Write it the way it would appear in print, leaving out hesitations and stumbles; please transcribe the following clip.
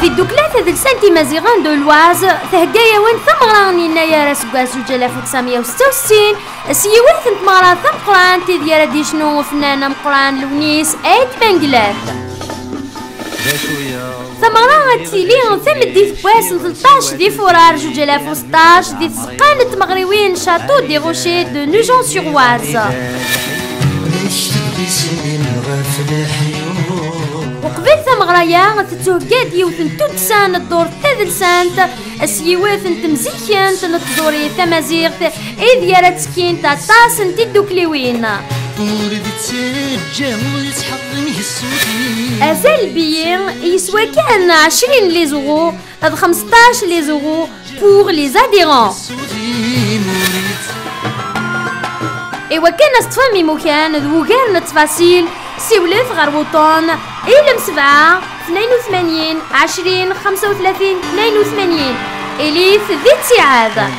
في الدوكلات هذا سانتي مازيغان دو لواز تهقايا وين ثمران ينايا راسكواز 1966 سيوات تمارا ثمقران تيديا رادي شنو فنانة مقران لونيس ايت بنجلات ثمران تيلي ثمدي ثبواس 13 دي فورار 2016 دي تسقان تمغريوين شاتو دي روشي دو نوجون سور واز وقبل ثمغرايا تتوهقاد يوثن تودسان الدور تذلسانت اسيوات تمزيكيان تنتظوري تمازيغت إذ يرى تسكين تاطاس تدوكليوين أزال بيين يسوى كان 20 لي زورو 15 لي زورو بور لي زاديرون إوا كان استفامي مكان ذوقان التفاصيل سيولف غربوطون إلم 7 82 20 35 82 إليف ذي تسعاد.